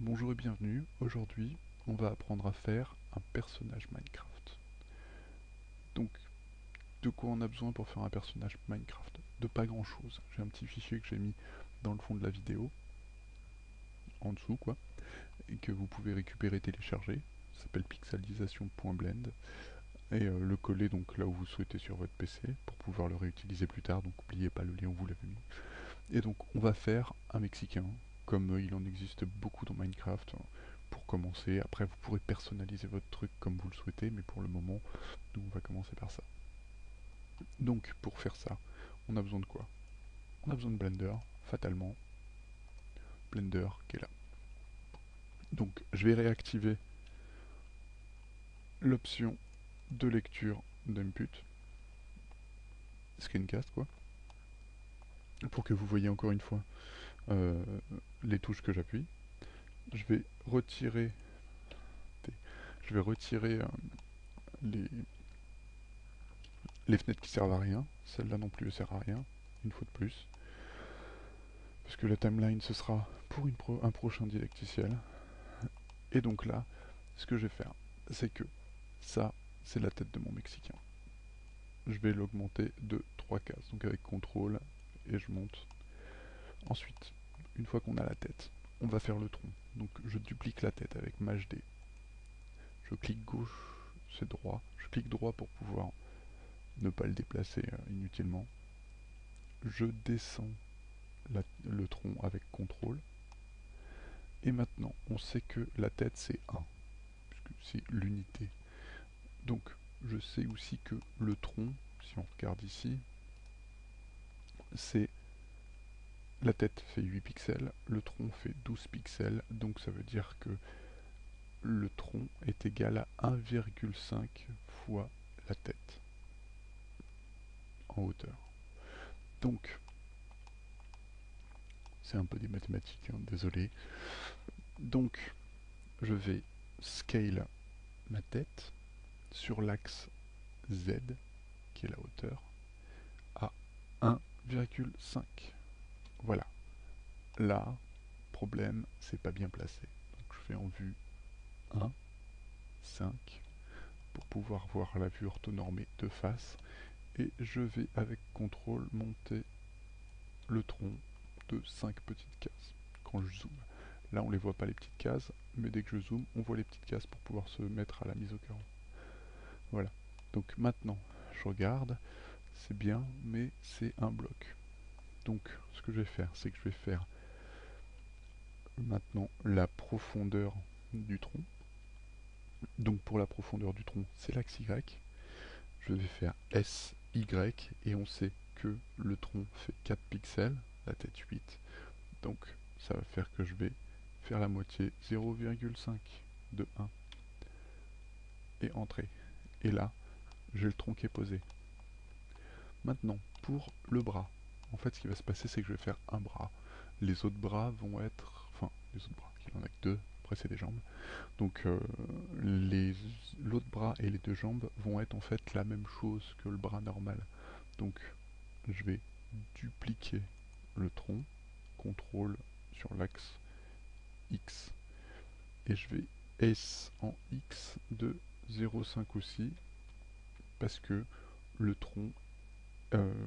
Bonjour et bienvenue, aujourd'hui on va apprendre à faire un personnage Minecraft. Donc de quoi on a besoin pour faire un personnage Minecraft? De pas grand chose, j'ai un petit fichier que j'ai mis dans le fond de la vidéo, en dessous quoi, et que vous pouvez récupérer et télécharger, ça s'appelle pixelisation.blend, et le coller donc là où vous souhaitez sur votre PC pour pouvoir le réutiliser plus tard, donc n'oubliez pas le lien où vous l'avez mis. Et donc on va faire un Mexicain, comme il en existe beaucoup dans Minecraft. Pour commencer, après vous pourrez personnaliser votre truc comme vous le souhaitez, mais pour le moment, nous on va commencer par ça. Donc pour faire ça, on a besoin de quoi? On a besoin de Blender, fatalement. Blender qui est là. Donc je vais réactiver l'option de lecture d'input, screencast quoi, pour que vous voyez encore une fois euh, les touches que j'appuie. Je vais retirer, les, les fenêtres qui servent à rien, celle-là non plus ne sert à rien, une fois de plus. Parce que la timeline ce sera pour un prochain didacticiel. Et donc là, ce que je vais faire, c'est que ça, c'est la tête de mon Mexicain. Je vais l'augmenter de 3 cases, donc avec CTRL, et je monte. Ensuite, une fois qu'on a la tête, on va faire le tronc. Donc je duplique la tête avec Maj D. Je clique gauche, c'est droit. Je clique droit pour pouvoir ne pas le déplacer inutilement. Je descends le tronc avec CTRL. Et maintenant, on sait que la tête c'est 1, puisque c'est l'unité. Donc, je sais aussi que le tronc, si on regarde ici, c'est la tête fait 8 pixels, le tronc fait 12 pixels, donc ça veut dire que le tronc est égal à 1,5 fois la tête en hauteur. Donc, c'est un peu des mathématiques, hein, désolé. Donc, je vais scale ma tête sur l'axe Z, qui est la hauteur, à 1,5. Voilà. Là, problème, c'est pas bien placé. Donc je fais en vue 1, 5, pour pouvoir voir la vue orthonormée de face. Et je vais avec CTRL monter le tronc de 5 petites cases quand je zoome. Là on les voit pas les petites cases, mais dès que je zoome, on voit les petites cases pour pouvoir se mettre à la mise au carreau. Voilà. Donc maintenant, je regarde, c'est bien, mais c'est un bloc. Donc ce que je vais faire, c'est que je vais faire maintenant la profondeur du tronc. Donc pour la profondeur du tronc, c'est l'axe Y. Je vais faire SY et on sait que le tronc fait 4 pixels, la tête 8. Donc ça va faire que je vais faire la moitié 0,5 de 1 et entrer. Et là, j'ai le tronc qui est posé. Maintenant, pour le bras, en fait ce qui va se passer c'est que je vais faire un bras. Les autres bras vont être... Enfin, les autres bras, il en a que deux, après c'est des jambes. Donc l'autre bras et les deux jambes vont être en fait la même chose que le bras normal. Donc je vais dupliquer le tronc, CTRL sur l'axe X, et je vais S en X de 0,5 aussi, parce que le tronc,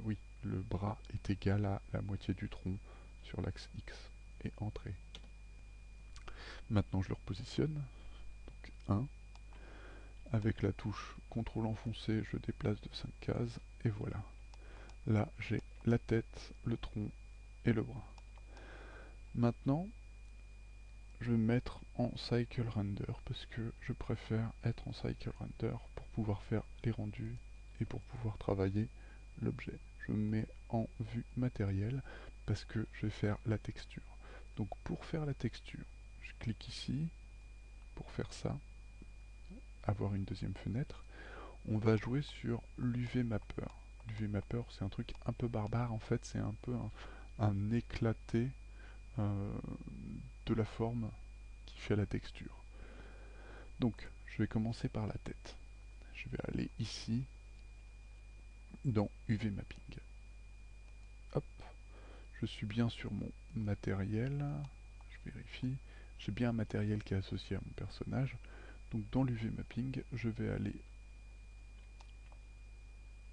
oui, le bras est égal à la moitié du tronc sur l'axe X, et entrée. Maintenant je le repositionne, donc 1, avec la touche CTRL enfoncé, je déplace de 5 cases, et voilà. Là, j'ai la tête, le tronc et le bras. Maintenant, je vais me mettre en Cycle Render, parce que je préfère être en Cycle Render pour pouvoir faire les rendus et pour pouvoir travailler l'objet. Je me mets en vue matérielle, parce que je vais faire la texture. Donc pour faire la texture, je clique ici, pour faire ça, avoir une deuxième fenêtre. On va jouer sur l'UV Mapper. L'UV Mapper, c'est un truc un peu barbare, en fait, c'est un peu un éclaté euh, de la forme qui fait la texture. Donc, je vais commencer par la tête. Je vais aller ici, dans UV Mapping. Hop, je suis bien sur mon matériel. Je vérifie. j'ai bien un matériel qui est associé à mon personnage. Donc dans l'UV mapping, je vais aller...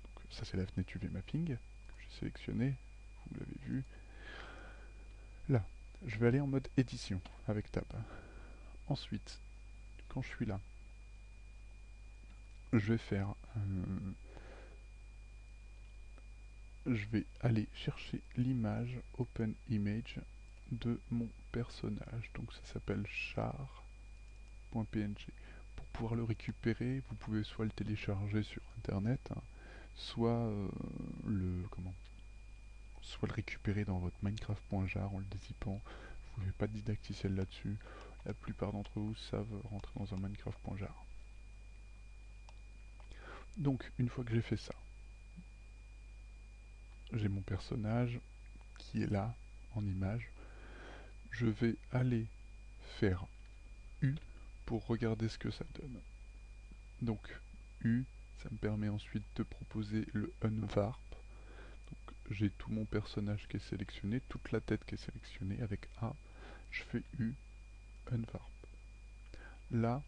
Donc, ça c'est la fenêtre UV mapping que j'ai sélectionnée, vous l'avez vu. Là, je vais aller en mode édition avec Tab. Ensuite, quand je suis là, je vais faire... je vais aller chercher l'image Open Image de mon personnage. Donc ça s'appelle char.png. Pour pouvoir le récupérer, vous pouvez soit le télécharger sur internet, hein, soit soit le récupérer dans votre Minecraft.jar en le dézippant. Vous n'avez pas de didacticiel là-dessus. La plupart d'entre vous savent rentrer dans un Minecraft.jar. Donc une fois que j'ai fait ça, j'ai mon personnage qui est là en image. Je vais aller faire U pour regarder ce que ça donne. Donc U, ça me permet ensuite de proposer le unwarp. Donc j'ai tout mon personnage qui est sélectionné, toute la tête qui est sélectionnée. Avec A, je fais U, unwarp. Là,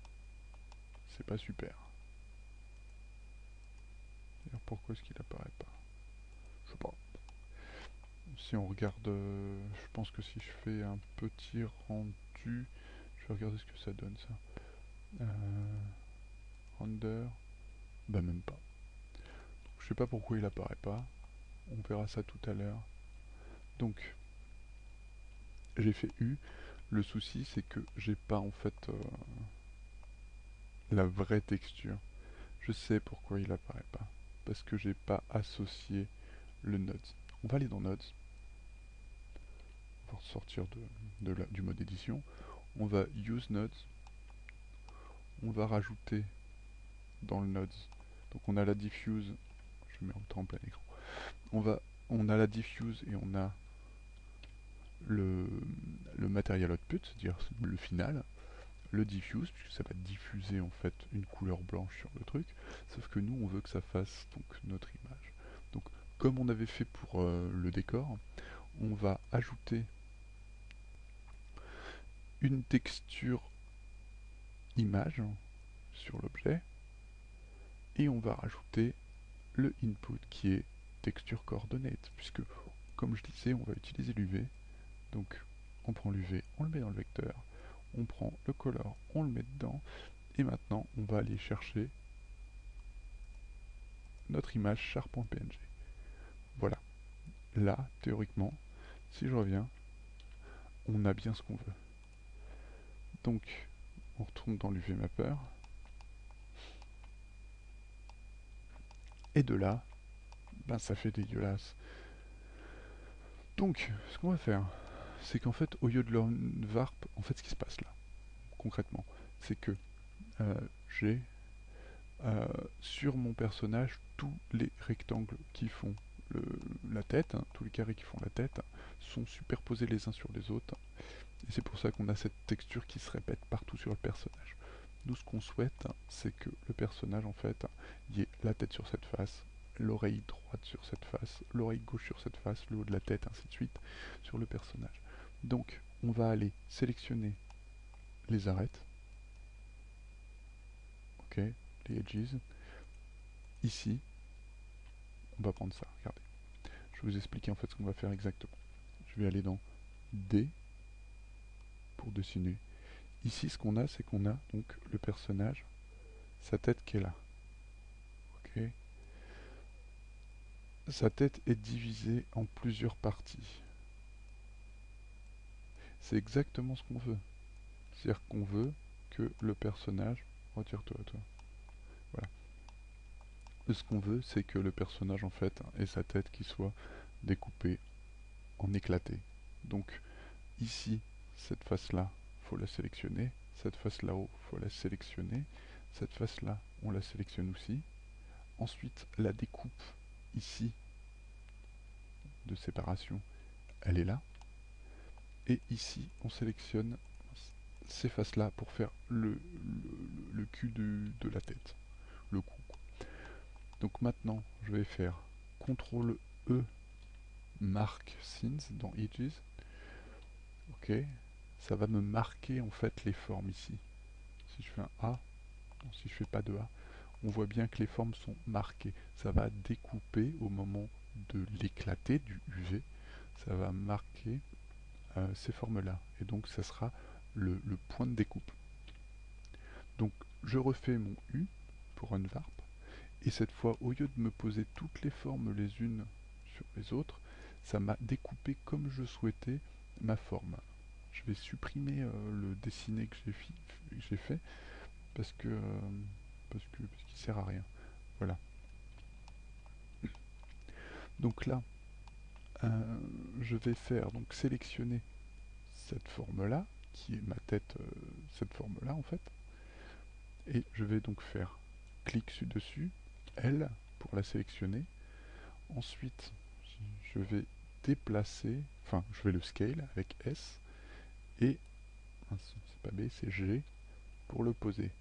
c'est pas super. D'ailleurs, pourquoi est-ce qu'il apparaît pas? Je sais pas. Si on regarde, je pense que si je fais un petit rendu, je vais regarder ce que ça donne ça. Render, bah même pas. Donc, je sais pas pourquoi il apparaît pas. On verra ça tout à l'heure. Donc j'ai fait U. Le souci c'est que j'ai pas en fait la vraie texture. Je sais pourquoi il apparaît pas. Parce que j'ai pas associé le Nodes. On va aller dans Nodes. On va sortir du mode édition. On va Use Nodes. On va rajouter dans le Nodes. Donc on a la diffuse. Je mets en plein écran. On a la diffuse et on a le material output, c'est-à-dire le final, le diffuse, puisque ça va diffuser en fait une couleur blanche sur le truc, sauf que nous on veut que ça fasse donc notre image. Donc comme on avait fait pour le décor, on va ajouter une texture image sur l'objet et on va rajouter le input qui est texture coordonnate, puisque comme je disais on va utiliser l'UV. Donc on prend l'UV, on le met dans le vecteur, on prend le color, on le met dedans, et maintenant on va aller chercher notre image char.png. Voilà. Là, théoriquement, si je reviens, on a bien ce qu'on veut. Donc, on retourne dans l'UV Mapper. Et de là, ben ça fait dégueulasse. Donc, ce qu'on va faire, c'est qu'en fait, au lieu de l'unwarp, en fait, ce qui se passe là, concrètement, c'est que j'ai sur mon personnage tous les rectangles qui font la tête, hein, tous les carrés qui font la tête, sont superposés les uns sur les autres. Et c'est pour ça qu'on a cette texture qui se répète partout sur le personnage. Nous, ce qu'on souhaite, c'est que le personnage, en fait, il y ait la tête sur cette face, l'oreille droite sur cette face, l'oreille gauche sur cette face, le haut de la tête, ainsi de suite, sur le personnage. Donc, on va aller sélectionner les arêtes, ok, les edges. Ici, on va prendre ça, regardez. Je vais vous expliquer en fait ce qu'on va faire exactement. Je vais aller dans D pour dessiner. Ici, ce qu'on a, c'est qu'on a donc le personnage, sa tête qui est là. Ok. Sa tête est divisée en plusieurs parties. C'est exactement ce qu'on veut. C'est-à-dire qu'on veut que le personnage... Retire-toi, toi. Voilà. Ce qu'on veut, c'est que le personnage, en fait, ait sa tête qui soit découpée en éclatés. Donc, ici, cette face-là, faut la sélectionner. Cette face là-haut, faut la sélectionner. Cette face-là, on la sélectionne aussi. Ensuite, la découpe ici de séparation, elle est là. Et ici, on sélectionne ces faces-là pour faire le cul de la tête, le cou. Donc maintenant, je vais faire CTRL E, Mark Scenes dans Edges. Ok, ça va me marquer en fait les formes ici. Si je fais un A, non, si je fais pas de A, on voit bien que les formes sont marquées. Ça va découper au moment de l'éclater du UV, ça va marquer ces formes-là. Et donc ça sera le point de découpe. Donc je refais mon U pour Unwarp, et cette fois, au lieu de me poser toutes les formes les unes sur les autres, ça m'a découpé comme je souhaitais ma forme. Je vais supprimer le dessiné que j'ai fait parce qu'il sert à rien. Voilà. Donc là, je vais faire donc sélectionner cette forme-là, qui est ma tête, cette forme-là en fait, et je vais donc faire clic dessus, L pour la sélectionner. Ensuite, je vais déplacer, enfin je vais le scale avec S, et c'est pas B, c'est G pour le poser.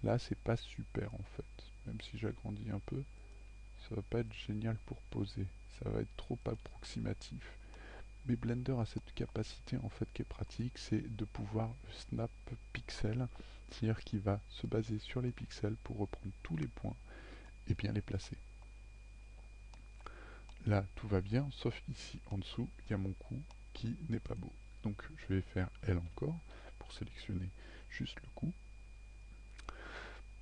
Là c'est pas super en fait, même si j'agrandis un peu, ça va pas être génial pour poser, ça va être trop approximatif. Mais Blender a cette capacité en fait qui est pratique, c'est de pouvoir snap pixel, c'est-à-dire qu'il va se baser sur les pixels pour reprendre tous les points et bien les placer. Là tout va bien, sauf ici en dessous, il y a mon coup qui n'est pas beau. Donc je vais faire L encore pour sélectionner juste le coup.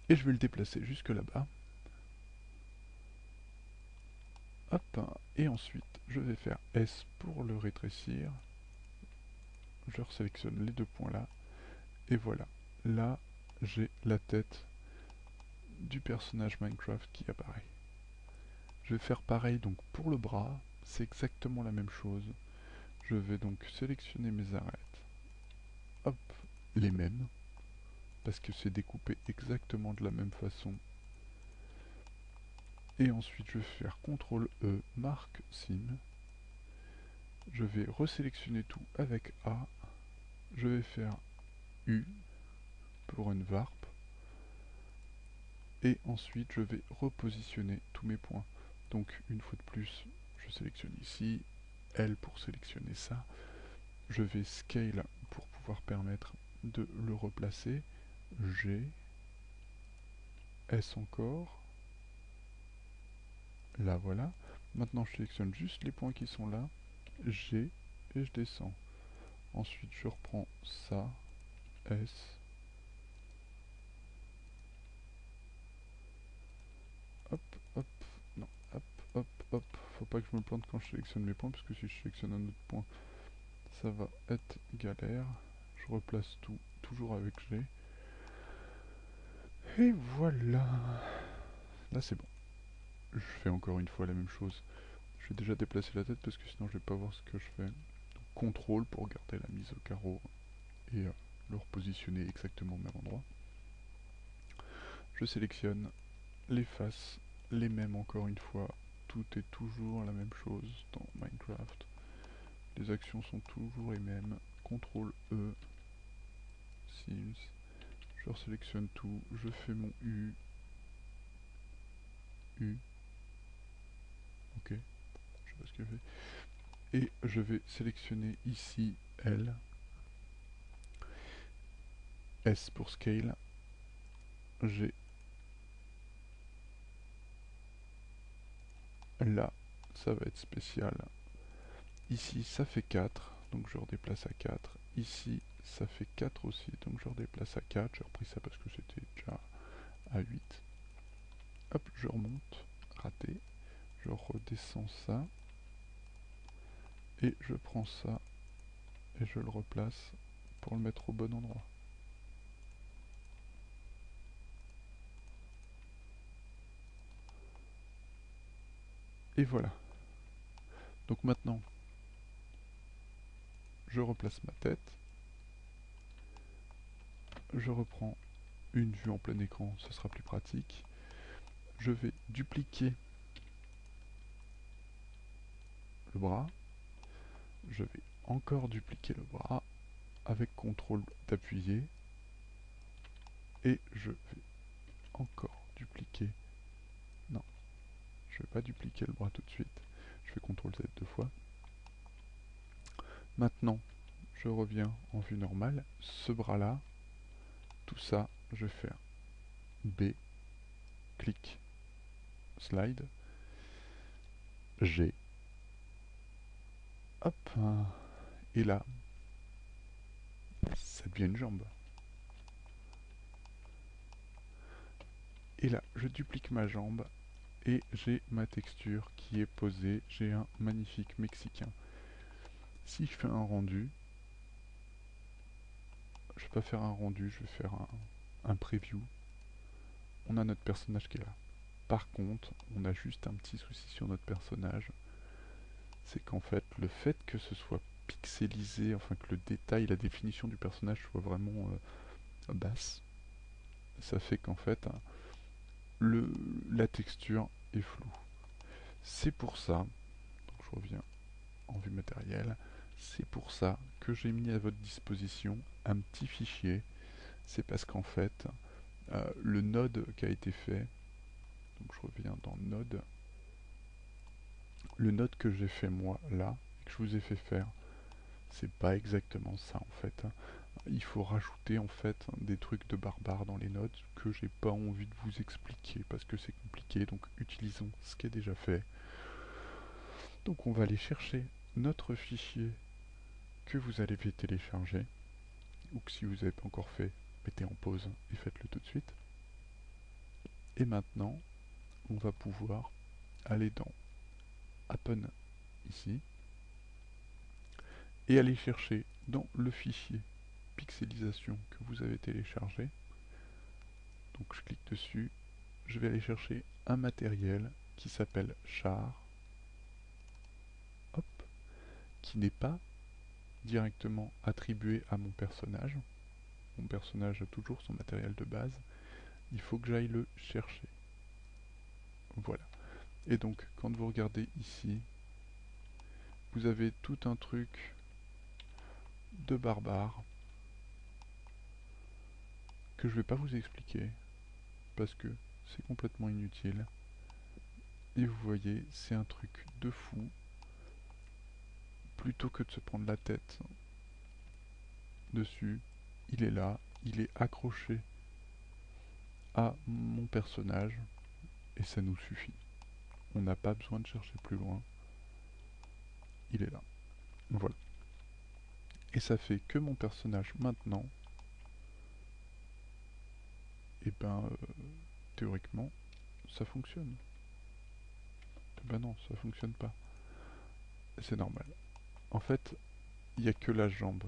Et je vais le déplacer jusque là-bas. Hop, et ensuite je vais faire S pour le rétrécir. Je resélectionne les deux points là. Et voilà. Là, j'ai la tête du personnage Minecraft qui apparaît. Je vais faire pareil donc pour le bras. C'est exactement la même chose. Je vais donc sélectionner mes arêtes. Hop, les mêmes. Parce que c'est découpé exactement de la même façon. Et ensuite je vais faire CTRL E, marque sim. Je vais resélectionner tout avec A. Je vais faire U pour une warp. Et ensuite je vais repositionner tous mes points. Donc une fois de plus, je sélectionne ici, L pour sélectionner ça. Je vais scale pour pouvoir permettre de le replacer. G, S encore. Là voilà. Maintenant je sélectionne juste les points qui sont là. G et je descends. Ensuite je reprends ça. S. Hop, hop. Non, hop, hop, hop. Faut pas que je me plante quand je sélectionne mes points, parce que si je sélectionne un autre point, ça va être galère. Je replace tout, toujours avec G. Et voilà. Là c'est bon. Je fais encore une fois la même chose. Je vais déjà déplacer la tête parce que sinon je vais pas voir ce que je fais. Donc CTRL pour garder la mise au carreau et le repositionner exactement au même endroit. Je sélectionne les faces, les mêmes encore une fois. Tout est toujours la même chose dans Minecraft. Les actions sont toujours les mêmes. CTRL E, Sims. Je resélectionne tout. Je fais mon U. U. Ok. Je sais pas ce que je fais. Et je vais sélectionner ici L. S pour scale. G. Là, ça va être spécial. Ici, ça fait 4, donc je redéplace à 4. Ici, ça fait 4 aussi, donc je redéplace à 4. J'ai repris ça parce que c'était déjà à 8. Hop, je remonte, raté. Je redescends ça. Et je prends ça et je le replace pour le mettre au bon endroit. Et voilà. Donc maintenant, je replace ma tête. Je reprends une vue en plein écran, ce sera plus pratique. Je vais dupliquer le bras. Je vais encore dupliquer le bras avec CTRL d'appuyer. Et je vais encore dupliquer. Non, je vais pas dupliquer le bras tout de suite. Je fais CTRL Z deux fois. Maintenant, je reviens en vue normale, ce bras-là, tout ça, je vais faire B, clic, slide, G, hop, et là, ça devient une jambe. Et là, je duplique ma jambe et j'ai ma texture qui est posée. J'ai un magnifique Mexicain. Si je fais un rendu, je vais pas faire un rendu, je vais faire un preview. On a notre personnage qui est là. Par contre, on a juste un petit souci sur notre personnage. C'est qu'en fait, le fait que ce soit pixelisé, enfin que le détail, la définition du personnage soit vraiment basse, ça fait qu'en fait, la texture est floue. C'est pour ça, donc je reviens en vue matérielle, c'est pour ça que j'ai mis à votre disposition un petit fichier. C'est parce qu'en fait, le node qui a été fait, donc je reviens dans node, le node que j'ai fait moi là, et que je vous ai fait faire, c'est pas exactement ça en fait. Il faut rajouter en fait des trucs de barbare dans les nodes que j'ai pas envie de vous expliquer parce que c'est compliqué, donc utilisons ce qui est déjà fait. Donc on va aller chercher notre fichier que vous allez télécharger, ou que si vous n'avez pas encore fait, mettez en pause et faites-le tout de suite. Et maintenant, on va pouvoir aller dans Happen ici, et aller chercher dans le fichier pixelisation que vous avez téléchargé. Donc je clique dessus, je vais aller chercher un matériel qui s'appelle char, hop, qui n'est pas directement attribué à mon personnage. Mon personnage a toujours son matériel de base. Il faut que j'aille le chercher. Voilà. Et donc, quand vous regardez ici, vous avez tout un truc de barbare que je ne vais pas vous expliquer parce que c'est complètement inutile. Et vous voyez, c'est un truc de fou. Plutôt que de se prendre la tête dessus, il est là, il est accroché à mon personnage et ça nous suffit. On n'a pas besoin de chercher plus loin. Il est là. Voilà. Et ça fait que mon personnage maintenant, et ben théoriquement, ça fonctionne. Et ben non, ça fonctionne pas. C'est normal. En fait, il n'y a que la jambe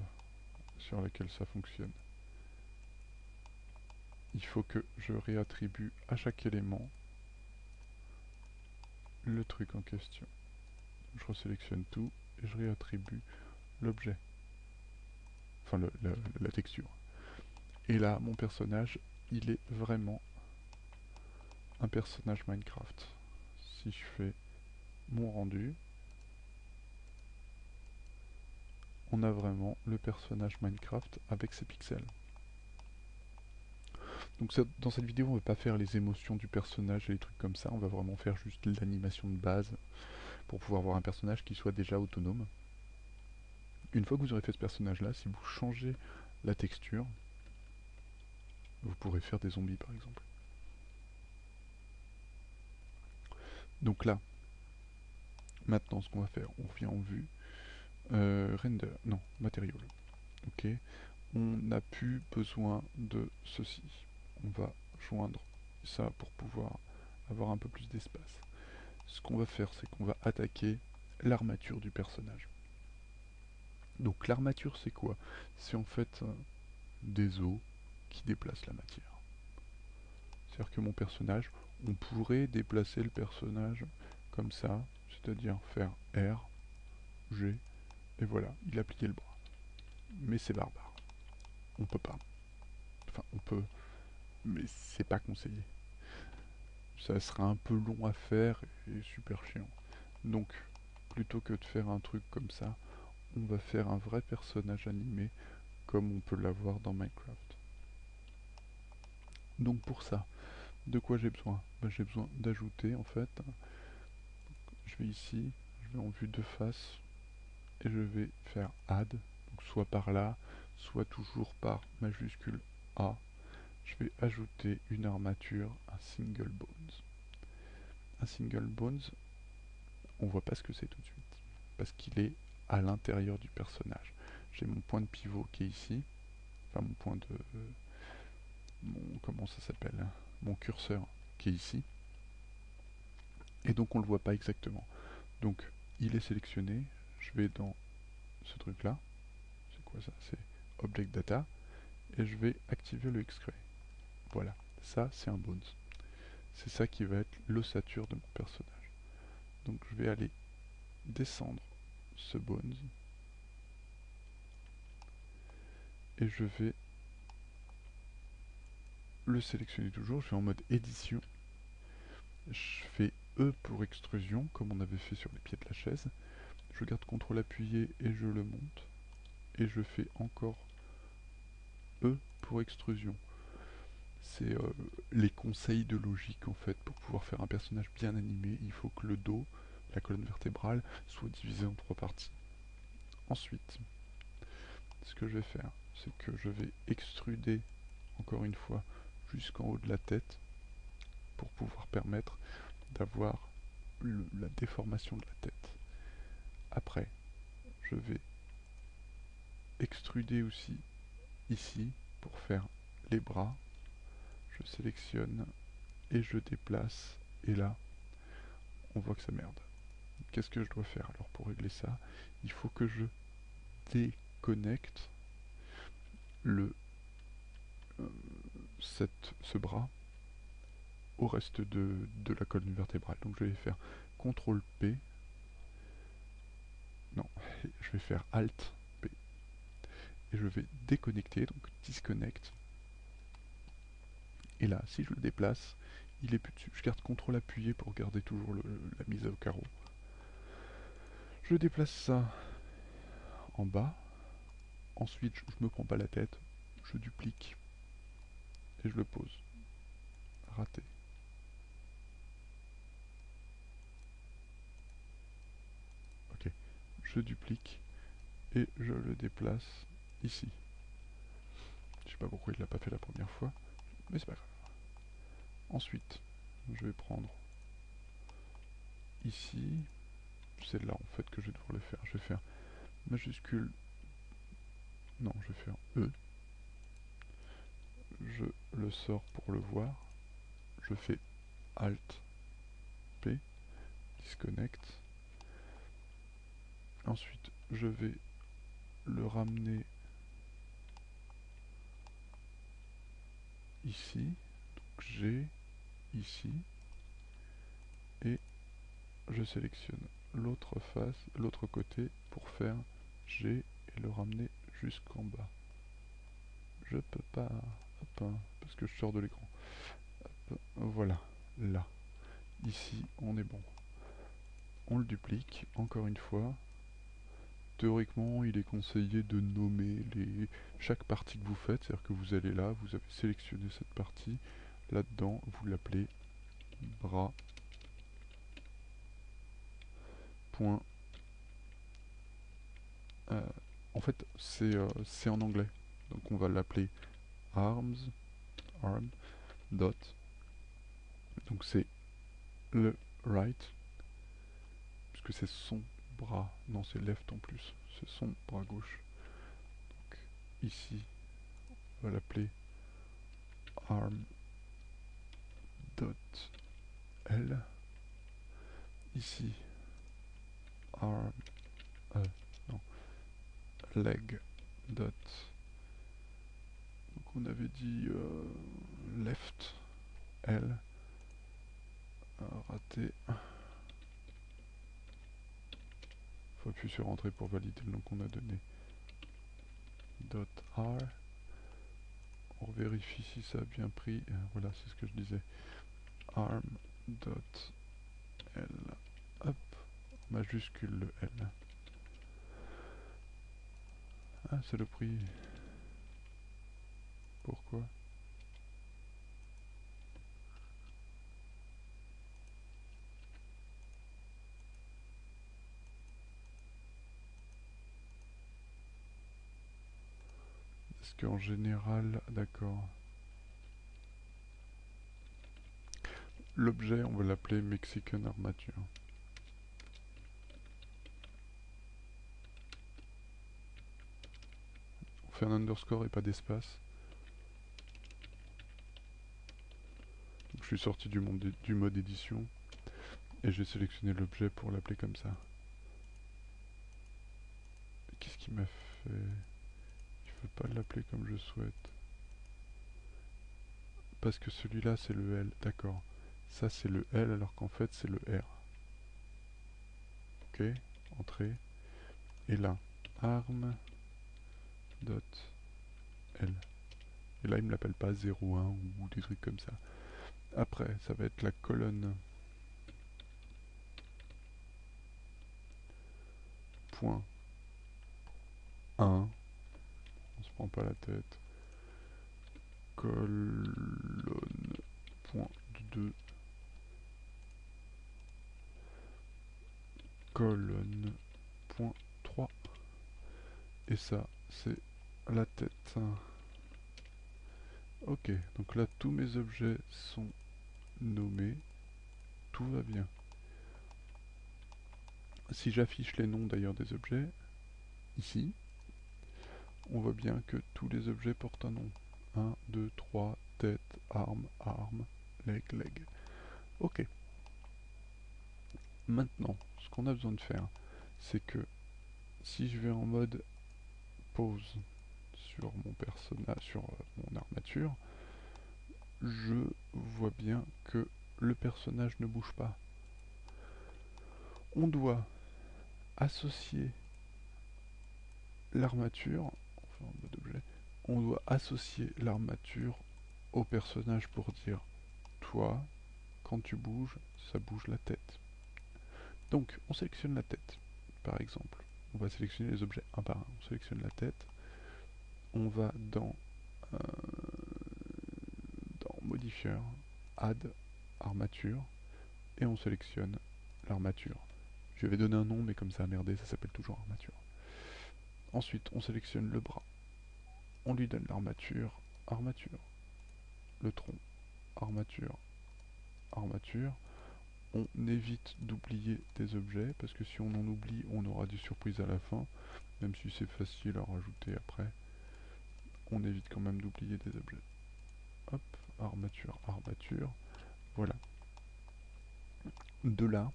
sur laquelle ça fonctionne. Il faut que je réattribue à chaque élément le truc en question. Je resélectionne tout et je réattribue l'objet. Enfin, la texture. Et là, mon personnage, il est vraiment un personnage Minecraft. Si je fais mon rendu, on a vraiment le personnage Minecraft avec ses pixels. Donc dans cette vidéo, on ne va pas faire les émotions du personnage et les trucs comme ça, on va vraiment faire juste l'animation de base pour pouvoir avoir un personnage qui soit déjà autonome. Une fois que vous aurez fait ce personnage-là, si vous changez la texture, vous pourrez faire des zombies par exemple. Donc là, maintenant ce qu'on va faire, on revient en vue, render, non, matériaux. Ok, on n'a plus besoin de ceci. On va joindre ça pour pouvoir avoir un peu plus d'espace. Ce qu'on va faire, c'est qu'on va attaquer l'armature du personnage. Donc l'armature, c'est quoi? C'est en fait des os qui déplacent la matière. C'est-à-dire que mon personnage, on pourrait déplacer le personnage comme ça, c'est-à-dire faire R, G, et voilà, il a plié le bras. Mais c'est barbare. On peut pas. Enfin, on peut, mais c'est pas conseillé. Ça sera un peu long à faire et super chiant. Donc, plutôt que de faire un truc comme ça, on va faire un vrai personnage animé comme on peut l'avoir dans Minecraft. Donc pour ça, de quoi j'ai besoin? J'ai besoin d'ajouter en fait, je vais ici, je vais en vue de face et je vais faire add, donc Donc soit par là, soit toujours par majuscule A. Je vais ajouter une armature, un single bones. Un single bones, on voit pas ce que c'est tout de suite, parce qu'il est à l'intérieur du personnage. J'ai mon point de pivot qui est ici, enfin mon point de... comment ça s'appelle, mon curseur qui est ici, et donc on le voit pas exactement. Donc il est sélectionné, je vais dans ce truc là, c'est quoi ça? C'est Object Data, et je vais activer le X-Ray. Voilà, ça c'est un bones. C'est ça qui va être l'ossature de mon personnage. Donc je vais aller descendre ce bones, et je vais le sélectionner toujours, je vais en mode édition, je fais E pour extrusion, comme on avait fait sur les pieds de la chaise, je garde CTRL appuyé et je le monte, et je fais encore E pour extrusion. C'est les conseils de logique en fait, pour pouvoir faire un personnage bien animé, il faut que le dos, la colonne vertébrale, soit divisé en 3 parties. Ensuite, ce que je vais faire, c'est que je vais extruder, encore une fois, jusqu'en haut de la tête, pour pouvoir permettre d'avoir la déformation de la tête. Après, je vais extruder aussi ici, pour faire les bras. Je sélectionne et je déplace, et là, on voit que ça merde. Qu'est-ce que je dois faire alors pour régler ça? Il faut que je déconnecte le, ce bras au reste de la colonne vertébrale. Donc je vais faire CTRL P, non, je vais faire ALT P, et je vais déconnecter, donc disconnect. Et là, si je le déplace, il est plus dessus. Je garde CTRL appuyé pour garder toujours la mise au carreau. Je déplace ça en bas. Ensuite, je me prends pas la tête, je duplique et je le pose. Raté. Ok. Je duplique et je le déplace ici. Je sais pas pourquoi il l'a pas fait la première fois, mais c'est pas grave. Ensuite, je vais prendre ici, c'est là en fait que je vais devoir le faire. Je vais faire majuscule, non, je vais faire E. Je le sors pour le voir. Je fais Alt P, disconnect. Ensuite, je vais le ramener ici. Donc G, ici. Et je sélectionne l'autre face, l'autre côté pour faire G et le ramener jusqu'en bas. Je peux pas, hop, hein, parce que je sors de l'écran. Voilà, là. Ici, on est bon. On le duplique, encore une fois. Théoriquement, il est conseillé de nommer chaque partie que vous faites, c'est-à-dire que vous allez là, vous avez sélectionné cette partie, là-dedans, vous l'appelez bras. Point. En fait, c'est en anglais, donc on va l'appeler arm dot, donc c'est le right, puisque c'est son bras, non c'est left en plus, c'est son bras gauche. Donc ici, on va l'appeler arm dot L, ici arm, non, leg dot, donc on avait dit left L, raté. Faut appuyer sur entrée pour valider le nom qu'on a donné. Dot R. On vérifie si ça a bien pris. Voilà, c'est ce que je disais. Arm dot L. Hop. Majuscule le L. Ah, c'est le prix. Pourquoi? Parce qu'en général, d'accord. L'objet, on va l'appeler Mexican Armature. On fait un underscore et pas d'espace. Je suis sorti du mode édition et j'ai sélectionné l'objet pour l'appeler comme ça. Qu'est-ce qui m'a fait? Je veux pas l'appeler comme je souhaite. Parce que celui-là c'est le L, d'accord. Ça c'est le L alors qu'en fait c'est le R. Ok, entrée. Et là, arm dot L. Et là il me l'appelle pas 01 ou des trucs comme ça. Après, ça va être la colonne point 1. On se prend pas la tête. Colonne point 2. Colonne point 3. Et ça, c'est la tête. Ok, donc là, tous mes objets sont nommés. Tout va bien. Si j'affiche les noms d'ailleurs des objets, ici, on voit bien que tous les objets portent un nom. 1, 2, 3, tête, arme, arme, leg, leg. Ok. Maintenant, ce qu'on a besoin de faire, c'est que si je vais en mode pause sur mon personnage, sur mon armature, je vois bien que le personnage ne bouge pas. On doit associer l'armature, enfin en mode objet, on doit associer l'armature au personnage pour dire toi, quand tu bouges, ça bouge la tête. Donc on sélectionne la tête, par exemple. On va sélectionner les objets un par un. On sélectionne la tête. On va euh, dans modifier, add, armature, et on sélectionne l'armature. Je vais donner un nom, mais comme ça a merdé, ça s'appelle toujours armature. Ensuite, on sélectionne le bras. On lui donne l'armature, armature. Le tronc, armature, armature. On évite d'oublier des objets, parce que si on en oublie, on aura des surprises à la fin, même si c'est facile à rajouter après. On évite quand même d'oublier des objets. Hop, armature, armature. Voilà. De là,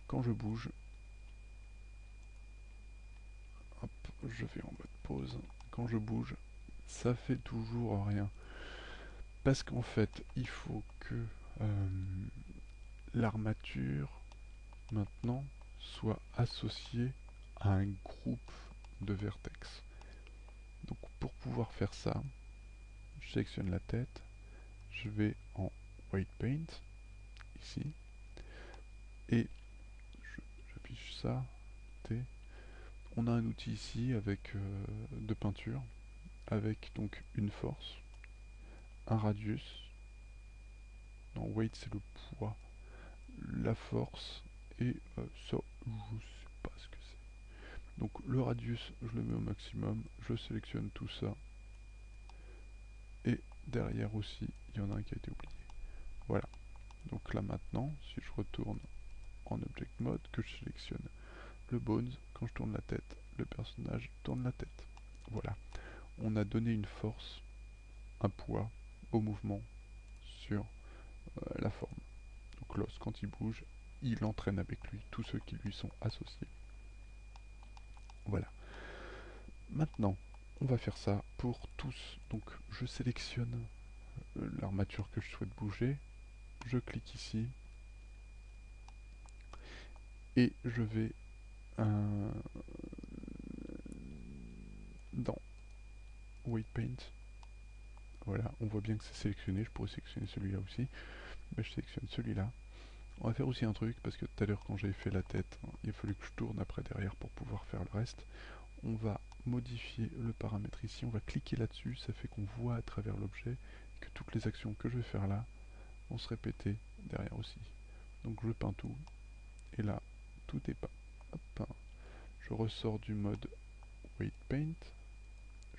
quand je bouge, hop, je vais en mode pause. Quand je bouge, ça fait toujours rien. Parce qu'en fait, il faut que l'armature, maintenant, soit associée à un groupe de vertex. Donc pour pouvoir faire ça, je sélectionne la tête, je vais en White Paint, ici, et j'affiche ça, T. On a un outil ici avec de peinture, avec donc une force, un radius, non weight c'est le poids, la force et ça je sais pas ce que c'est. Donc le radius je le mets au maximum, je sélectionne tout ça et derrière aussi il y en a un qui a été oublié. Voilà, donc là maintenant si je retourne en object mode, que je sélectionne le bones, quand je tourne la tête, le personnage tourne la tête. Voilà, on a donné une force, un poids au mouvement sur la forme. Donc l'os, quand il bouge, il entraîne avec lui tous ceux qui lui sont associés. Voilà. Maintenant, on va faire ça pour tous. Donc je sélectionne l'armature que je souhaite bouger, je clique ici, et je vais dans Weight Paint. Voilà, on voit bien que c'est sélectionné, je pourrais sélectionner celui-là aussi, mais je sélectionne celui-là. On va faire aussi un truc, parce que tout à l'heure quand j'ai fait la tête, il a fallu que je tourne après derrière pour pouvoir faire le reste. On va modifier le paramètre ici, on va cliquer là-dessus, ça fait qu'on voit à travers l'objet, et que toutes les actions que je vais faire là vont se répéter derrière aussi. Donc je peins tout, et là, tout est peint. Hop, je ressors du mode Weight Paint,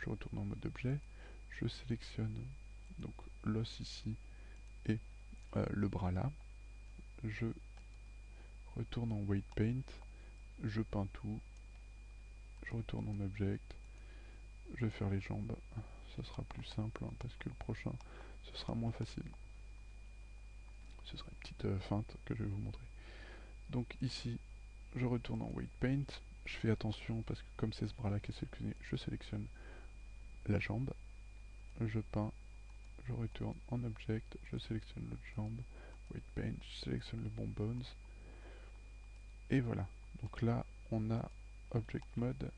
je retourne en mode objet, je sélectionne donc l'os ici et le bras là, je retourne en weight paint, je peins tout, je retourne en object, je vais faire les jambes, ce sera plus simple hein, parce que le prochain ce sera moins facile. Ce sera une petite feinte que je vais vous montrer. Donc ici, je retourne en weight paint, je fais attention parce que comme c'est ce bras là qui est sélectionné, je sélectionne la jambe, je peins, je retourne en object, je sélectionne l'autre jambe, weight paint, je sélectionne le bon bones, et voilà. Donc là, on a object mode,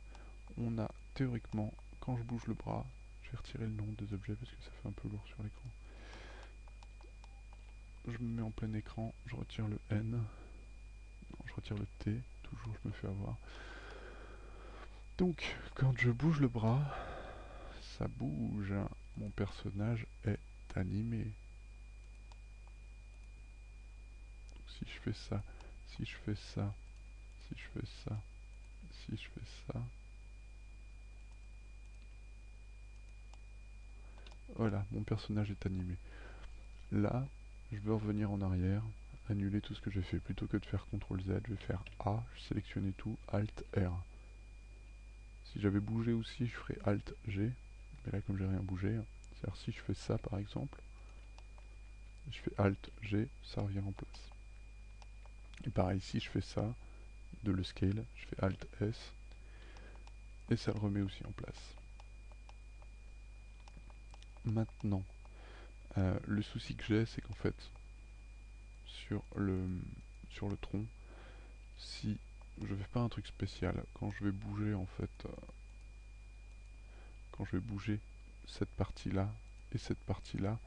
on a théoriquement, quand je bouge le bras, je vais retirer le nom des objets parce que ça fait un peu lourd sur l'écran. Je me mets en plein écran, je retire le N, non, je retire le T, toujours je me fais avoir. Donc, quand je bouge le bras, ça bouge. Mon personnage est animé. Donc, si je fais ça, si je fais ça, si je fais ça, si je fais ça, voilà, mon personnage est animé. Là, je veux revenir en arrière, annuler tout ce que j'ai fait. Plutôt que de faire CTRL Z, je vais faire A, je sélectionne tout, ALT R. Si j'avais bougé aussi, je ferais ALT G. Mais là, comme j'ai rien bougé, c'est-à-dire si je fais ça par exemple, je fais ALT G, ça revient en place. Et pareil, si je fais ça, de le scale, je fais ALT S, et ça le remet aussi en place. Maintenant, le souci que j'ai, c'est qu'en fait, sur le tronc, si je fais pas un truc spécial, quand je vais bouger en fait, quand je vais bouger cette partie-là et cette partie-là,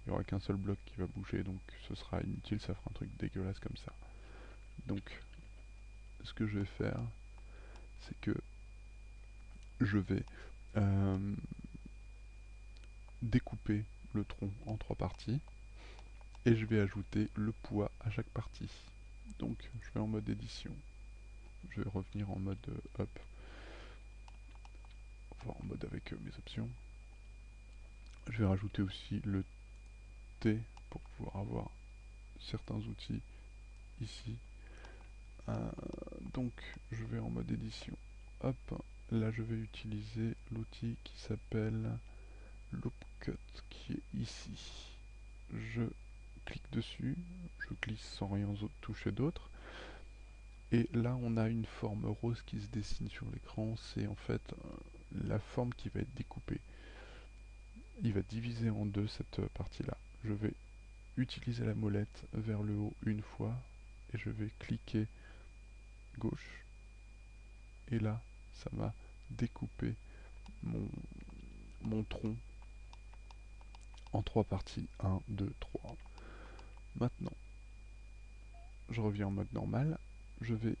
il n'y aura qu'un seul bloc qui va bouger, donc ce sera inutile, ça fera un truc dégueulasse comme ça. Donc, ce que je vais faire, c'est que je vais découper le tronc en 3 parties, et je vais ajouter le poids à chaque partie. Donc, je vais en mode édition. Je vais revenir en mode up, enfin en mode avec mes options. Je vais rajouter aussi le T pour pouvoir avoir certains outils ici. Donc je vais en mode édition. Hop, là je vais utiliser l'outil qui s'appelle Loopcut qui est ici. Je clique dessus, je glisse sans rien toucher d'autre. Et là on a une forme rose qui se dessine sur l'écran, c'est en fait la forme qui va être découpée. Il va diviser en deux cette partie-là. Je vais utiliser la molette vers le haut une fois et je vais cliquer gauche. Et là, ça m'a découpé mon tronc en 3 parties. 1, 2, 3. Maintenant, je reviens en mode normal. Je vais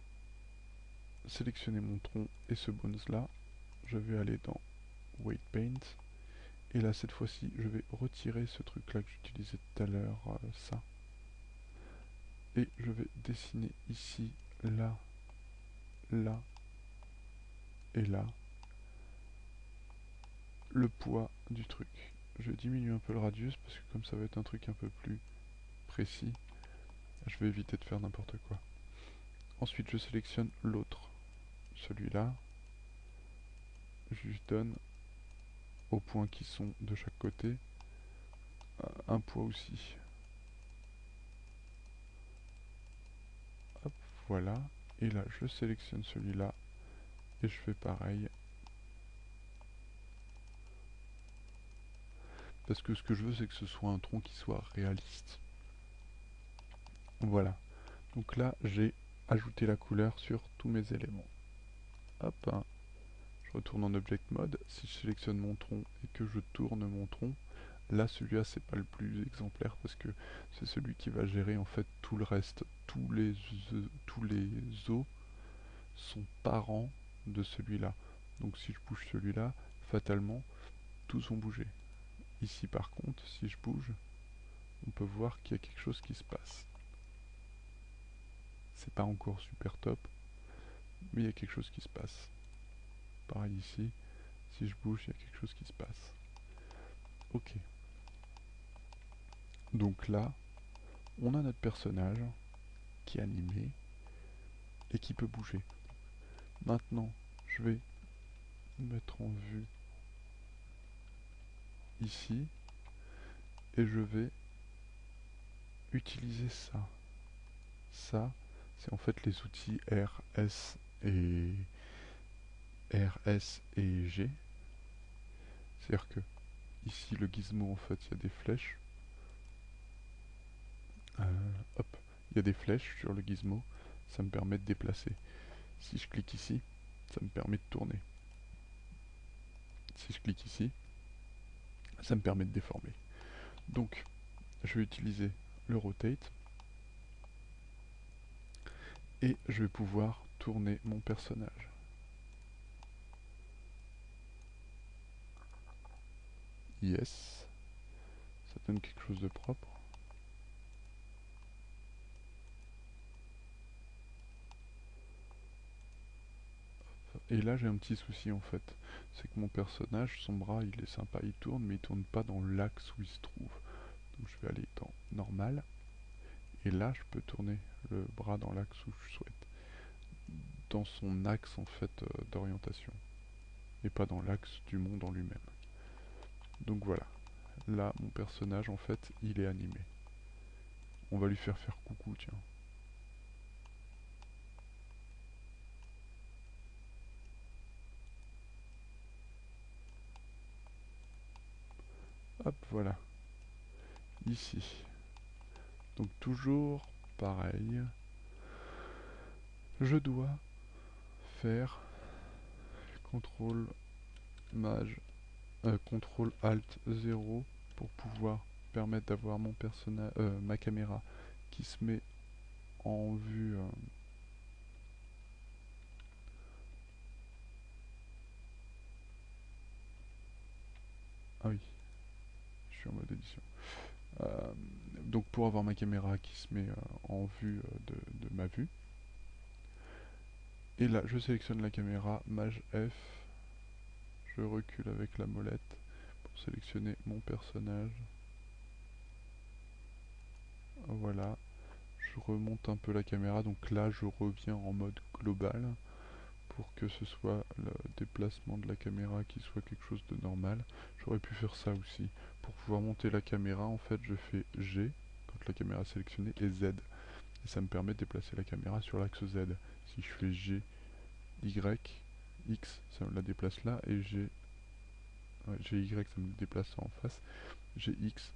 sélectionner mon tronc et ce bones là. Je vais aller dans Weight Paint. Et là, cette fois-ci, je vais retirer ce truc-là que j'utilisais tout à l'heure, ça. Et je vais dessiner ici, là, là et là le poids du truc. Je diminue un peu le radius parce que comme ça va être un truc un peu plus précis, je vais éviter de faire n'importe quoi. Ensuite, je sélectionne l'autre, celui-là. Je lui donne aux points qui sont de chaque côté un poids aussi. Hop, voilà. Et là, je sélectionne celui-là et je fais pareil. Parce que ce que je veux, c'est que ce soit un tronc qui soit réaliste. Voilà. Donc là, j'ai ajouté la couleur sur tous mes éléments. Hop, hein. Je retourne en Object Mode. Si je sélectionne mon tronc et que je tourne mon tronc, là, celui-là, c'est pas le plus exemplaire parce que c'est celui qui va gérer en fait tout le reste. Tous les os sont parents de celui-là. Donc si je bouge celui-là, fatalement, tous vont bouger. Ici, par contre, si je bouge, on peut voir qu'il y a quelque chose qui se passe. C'est pas encore super top, mais il y a quelque chose qui se passe. Pareil ici, Si je bouge, il y a quelque chose qui se passe. Ok. Donc là, on a notre personnage qui est animé et qui peut bouger. Maintenant, je vais mettre en vue ici et je vais utiliser ça. Ça, c'est en fait les outils RS et G. C'est-à-dire que ici, le gizmo, en fait, il y a des flèches. Hop, il y a des flèches sur le gizmo. Ça me permet de déplacer. Si je clique ici, ça me permet de tourner. Si je clique ici, ça me permet de déformer. Donc, je vais utiliser le rotate et je vais pouvoir tourner mon personnage. Yes, ça donne quelque chose de propre. Et là j'ai un petit souci en fait, c'est que mon personnage, son bras il est sympa, il tourne, mais il tourne pas dans l'axe où il se trouve. Donc je vais aller dans normal, et là je peux tourner le bras dans l'axe où je souhaite. Dans son axe en fait d'orientation, et pas dans l'axe du monde en lui-même. Donc voilà, là mon personnage en fait il est animé. On va lui faire coucou, tiens. Hop, voilà. Ici. Donc toujours pareil. Je dois faire CTRL Maj, CTRL Alt 0 pour pouvoir permettre d'avoir mon personnage, ma caméra qui se met en vue. Ah oui, je suis en mode édition. Donc pour avoir ma caméra qui se met en vue de ma vue. Et là, je sélectionne la caméra, Maj F, je recule avec la molette pour sélectionner mon personnage. Voilà, je remonte un peu la caméra, donc là je reviens en mode global pour que ce soit le déplacement de la caméra qui soit quelque chose de normal. J'aurais pu faire ça aussi. Pour pouvoir monter la caméra, en fait, je fais G quand la caméra est sélectionnée et Z. Et ça me permet de déplacer la caméra sur l'axe Z. Si je fais G, Y, X, ça me la déplace là, et G, ouais, GY, ça me déplace en face. GX,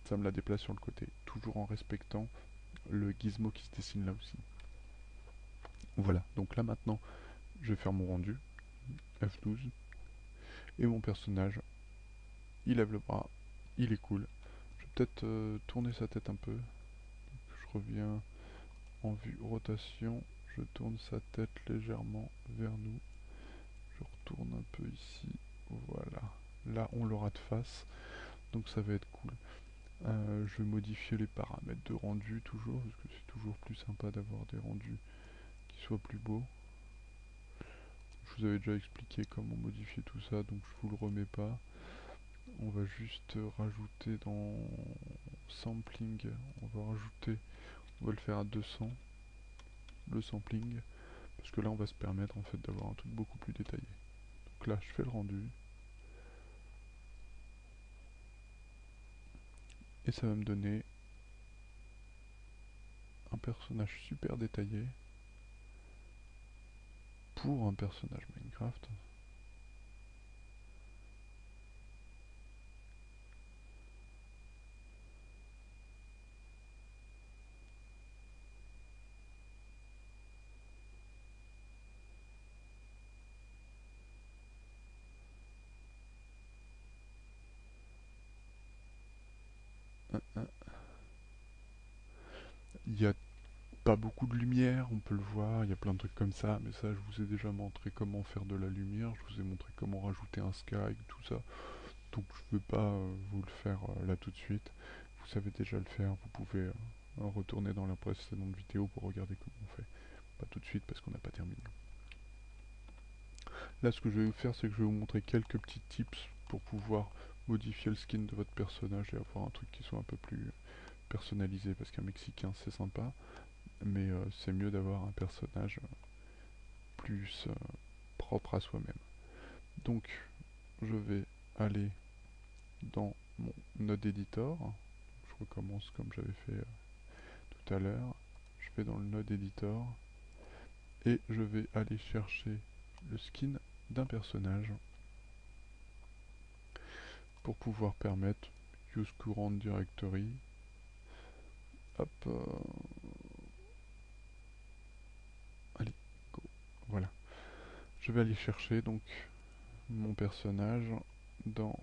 ça me la déplace sur le côté. Toujours en respectant le gizmo qui se dessine là aussi. Voilà, donc là maintenant, je vais faire mon rendu, F12, et mon personnage, il lève le bras, il est cool. Je vais peut-être tourner sa tête un peu. Je reviens en vue rotation, je tourne sa tête légèrement vers nous. Je retourne un peu ici, voilà. Là on l'aura de face, donc ça va être cool. Je vais modifier les paramètres de rendu toujours, parce que c'est toujours plus sympa d'avoir des rendus qui soient plus beaux. Je vous avais déjà expliqué comment modifier tout ça, donc je vous le remets pas. On va juste rajouter dans sampling, on va le faire à 200, le sampling, parce que là on va se permettre en fait d'avoir un truc beaucoup plus détaillé. Donc là je fais le rendu, et ça va me donner un personnage super détaillé pour un personnage Minecraft. Il y a pas beaucoup de lumière, on peut le voir, il y a plein de trucs comme ça, mais ça je vous ai déjà montré comment faire de la lumière, je vous ai montré comment rajouter un sky, tout ça, donc je ne vais pas vous le faire là tout de suite, vous savez déjà le faire, vous pouvez retourner dans la précédente vidéo pour regarder comment on fait, pas tout de suite parce qu'on n'a pas terminé. Là, ce que je vais vous faire, c'est que je vais vous montrer quelques petits tips pour pouvoir modifier le skin de votre personnage et avoir un truc qui soit un peu plus personnalisé, parce qu'un Mexicain, c'est sympa, mais c'est mieux d'avoir un personnage plus propre à soi-même. Donc, je vais aller dans mon Node Editor. Je recommence comme j'avais fait tout à l'heure. Je vais dans le Node Editor et je vais aller chercher le skin d'un personnage pour pouvoir permettre Use Current Directory. Hop, allez, go. Voilà. Je vais aller chercher donc mon personnage dans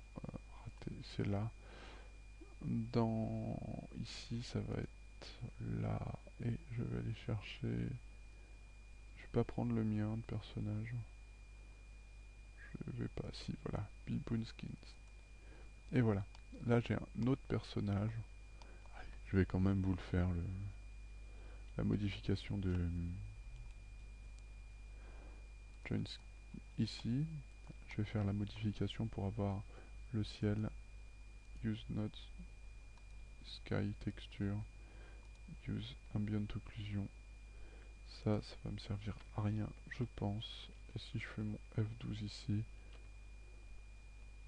c'est là. Dans ici, ça va être là et je vais aller chercher. Je vais pas prendre le mien de personnage. Je vais pas. Si, voilà. Biboon Skins. Et voilà. Là, j'ai un autre personnage. Allez, je vais quand même vous le faire, la modification de join ici. Je vais faire la modification pour avoir le ciel. Use Node Sky Texture. Use Ambient Occlusion. Ça va me servir à rien, je pense. Et si je fais mon F12 ici,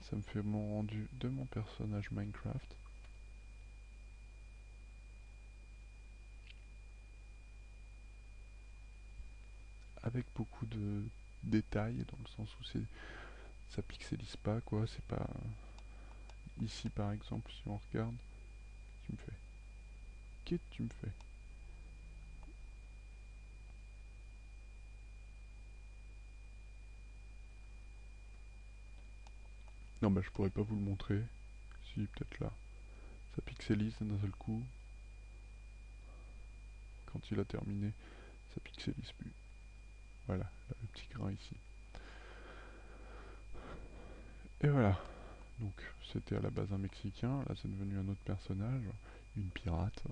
ça me fait mon rendu de mon personnage Minecraft. Avec beaucoup de détails, dans le sens où ça pixelise pas, quoi. C'est pas... Ici, par exemple, si on regarde, tu me fais. Qu'est-ce que tu me fais? Non, bah je pourrais pas vous le montrer. Si, peut-être là. Ça pixelise d'un seul coup. Quand il a terminé, ça pixelise plus. Voilà, là, le petit grain ici. Et voilà. Donc c'était à la base un Mexicain, là c'est devenu un autre personnage, une pirate.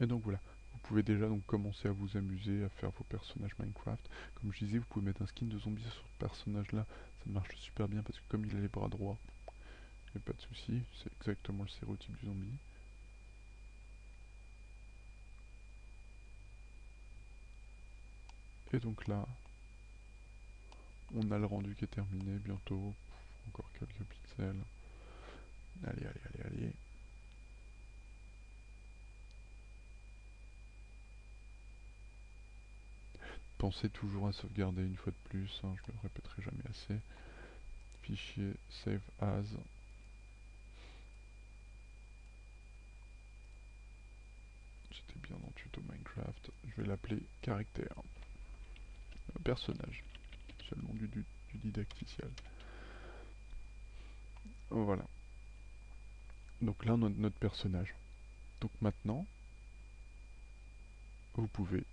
Et donc voilà, vous pouvez déjà donc commencer à vous amuser, à faire vos personnages Minecraft. Comme je disais, vous pouvez mettre un skin de zombie sur ce personnage là, ça marche super bien parce que comme il a les bras droits, il n'y a pas de souci, c'est exactement le stéréotype du zombie. Et donc là, on a le rendu qui est terminé bientôt, encore quelques pixels. Allez, allez, allez, allez. Pensez toujours à sauvegarder une fois de plus, hein, je le répéterai jamais assez. Fichier save as. J'étais bien dans tuto Minecraft. Je vais l'appeler caractère. Personnage. C'est le nom du didacticiel. Voilà. Donc là, on a notre personnage. Donc maintenant, vous pouvez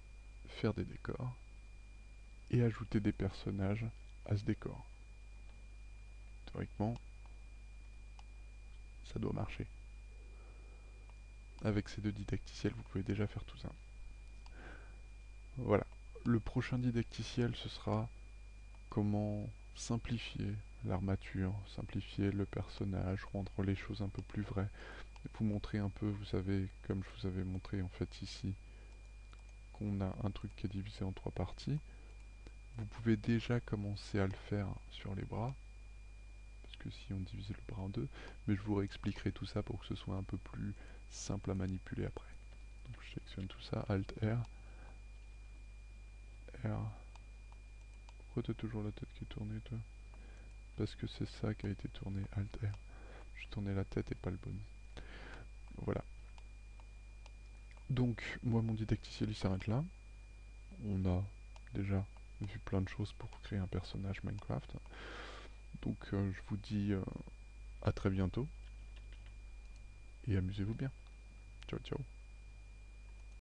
faire des décors et ajouter des personnages à ce décor. Théoriquement, ça doit marcher. Avec ces deux didacticiels, vous pouvez déjà faire tout ça. Voilà. Le prochain didacticiel, ce sera comment simplifier l'armature, simplifier le personnage, rendre les choses un peu plus vraies. Vous montrer un peu, vous savez, comme je vous avais montré en fait ici, qu'on a un truc qui est divisé en trois parties. Vous pouvez déjà commencer à le faire sur les bras, parce que si on divise le bras en deux, mais je vous réexpliquerai tout ça pour que ce soit un peu plus simple à manipuler après. Donc je sélectionne tout ça, Alt R, R. Pourquoi t'as toujours la tête qui est tournée, toi? Parce que c'est ça qui a été tourné, Alt R. Je tournais la tête et pas le bonus. Voilà. Donc, moi, mon didacticiel, il s'arrête là. On a déjà vu plein de choses pour créer un personnage Minecraft. Donc, je vous dis à très bientôt. Et amusez-vous bien. Ciao, ciao.